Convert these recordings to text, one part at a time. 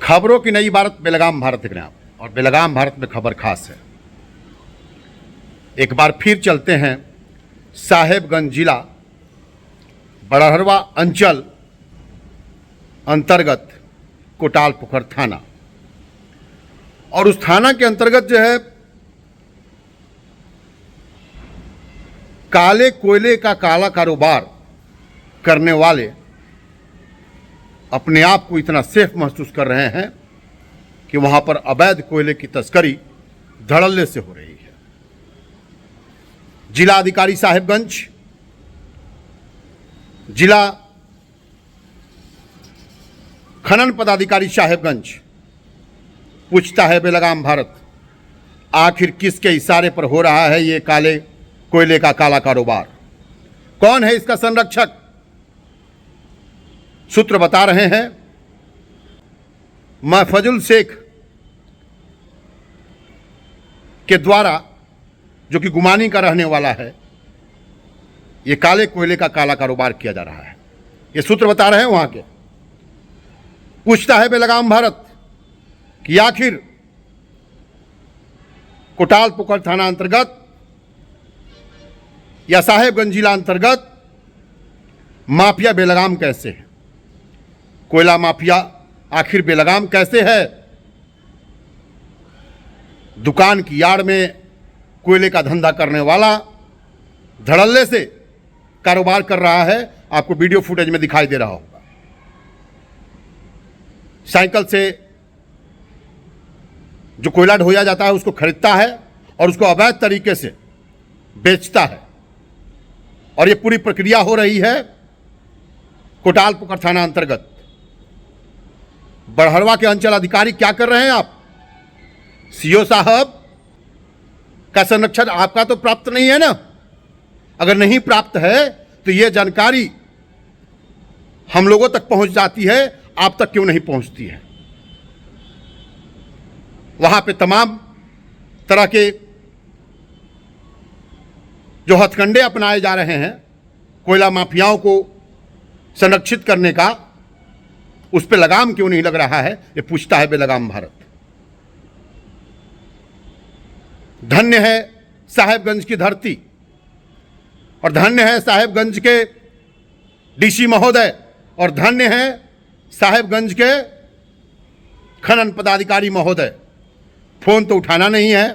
खबरों की नई भारत बेलगाम भारत देख रहे हैं आप, और बेलगाम भारत में खबर खास है। एक बार फिर चलते हैं साहेबगंज जिला बड़हरवा अंचल अंतर्गत कोटाल पुखर थाना, और उस थाना के अंतर्गत जो है काले कोयले का काला कारोबार करने वाले अपने आप को इतना सेफ महसूस कर रहे हैं कि वहां पर अवैध कोयले की तस्करी धड़ल्ले से हो रही है। जिला अधिकारी साहेबगंज, जिला खनन पदाधिकारी साहेबगंज पूछता है बेलगाम भारत, आखिर किसके इशारे पर हो रहा है ये काले कोयले का काला कारोबार? कौन है इसका संरक्षक? सूत्र बता रहे हैं महफजुल शेख के द्वारा, जो कि गुमानी का रहने वाला है, ये काले कोयले का काला कारोबार किया जा रहा है। ये सूत्र बता रहे हैं वहां के। पूछता है बेलगाम भारत कि आखिर कोटाल पुखर थाना अंतर्गत या साहेबगंज जिला अंतर्गत माफिया बेलगाम कैसे है? कोयला माफिया आखिर बेलगाम कैसे है? दुकान की यार्ड में कोयले का धंधा करने वाला धड़ल्ले से कारोबार कर रहा है। आपको वीडियो फुटेज में दिखाई दे रहा होगा। साइकिल से जो कोयला ढोया जाता है उसको खरीदता है और उसको अवैध तरीके से बेचता है, और ये पूरी प्रक्रिया हो रही है कोटाल पुखर थाना अंतर्गत। बड़हरवा के अंचल अधिकारी क्या कर रहे हैं आप? सीओ साहब का संरक्षण आपका तो प्राप्त नहीं है ना? अगर नहीं प्राप्त है तो यह जानकारी हम लोगों तक पहुंच जाती है, आप तक क्यों नहीं पहुंचती है? वहां पे तमाम तरह के जो हथकंडे अपनाए जा रहे हैं कोयला माफियाओं को संरक्षित करने का, उस पर लगाम क्यों नहीं लग रहा है? ये पूछता है बेलगाम भारत। धन्य है साहेबगंज की धरती, और धन्य है साहेबगंज के डीसी महोदय, और धन्य है साहेबगंज के खनन पदाधिकारी महोदय। फोन तो उठाना नहीं है,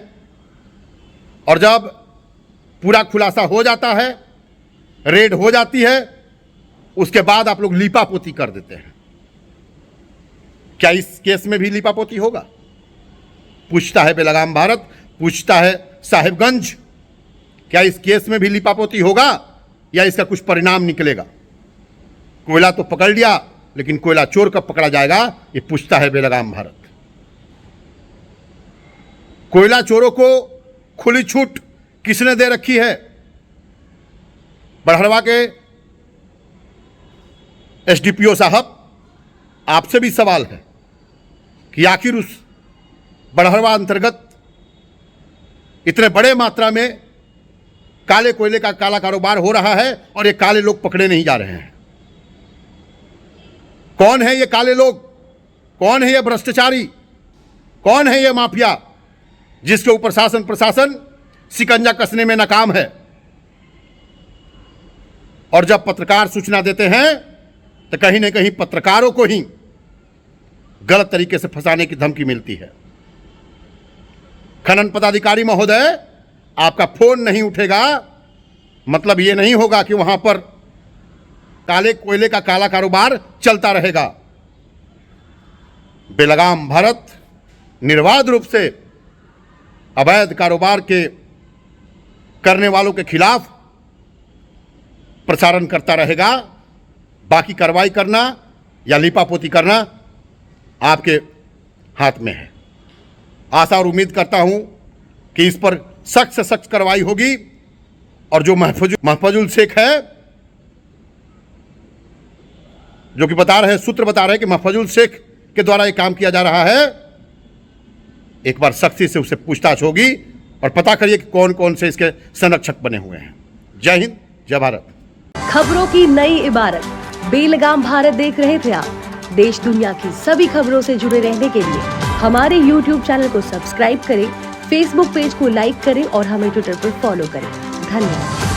और जब पूरा खुलासा हो जाता है, रेड हो जाती है, उसके बाद आप लोग लीपापोती कर देते हैं। क्या इस केस में भी लीपापोती होगा? पूछता है बेलगाम भारत, पूछता है साहेबगंज, क्या इस केस में भी लीपापोती होगा या इसका कुछ परिणाम निकलेगा? कोयला तो पकड़ लिया, लेकिन कोयला चोर कब पकड़ा जाएगा? ये पूछता है बेलगाम भारत। कोयला चोरों को खुली छूट किसने दे रखी है? बड़हरवा के एसडीपीओ साहब, आपसे भी सवाल है कि आखिर उस बड़हरवा अंतर्गत इतने बड़े मात्रा में काले कोयले का काला कारोबार हो रहा है और ये काले लोग पकड़े नहीं जा रहे हैं। कौन है ये काले लोग? कौन है ये भ्रष्टाचारी? कौन है ये माफिया जिसके ऊपर शासन प्रशासन शिकंजा कसने में नाकाम है? और जब पत्रकार सूचना देते हैं तो कहीं न कहीं पत्रकारों को ही गलत तरीके से फंसाने की धमकी मिलती है। खनन पदाधिकारी महोदय, आपका फोन नहीं उठेगा, मतलब यह नहीं होगा कि वहां पर काले कोयले का काला कारोबार चलता रहेगा। बेलगाम भारत निर्बाध रूप से अवैध कारोबार के करने वालों के खिलाफ प्रचारण करता रहेगा। बाकी कार्रवाई करना या लीपापोती करना आपके हाथ में है। आशा और उम्मीद करता हूं कि इस पर सख्त से सख्त कार्रवाई होगी, और जो महफजुल शेख है, जो कि बता रहे हैं, सूत्र बता रहे हैं कि महफजुल शेख के द्वारा यह काम किया जा रहा है, एक बार सख्ती से उससे पूछताछ होगी और पता करिए कि कौन कौन से इसके संरक्षक बने हुए हैं। जय हिंद, जय भारत। खबरों की नई इबारत बेलगाम भारत देख रहे थे आप। देश दुनिया की सभी खबरों से जुड़े रहने के लिए हमारे YouTube चैनल को सब्सक्राइब करें, Facebook पेज को लाइक करें और हमें ट्विटर पर फॉलो करें। धन्यवाद।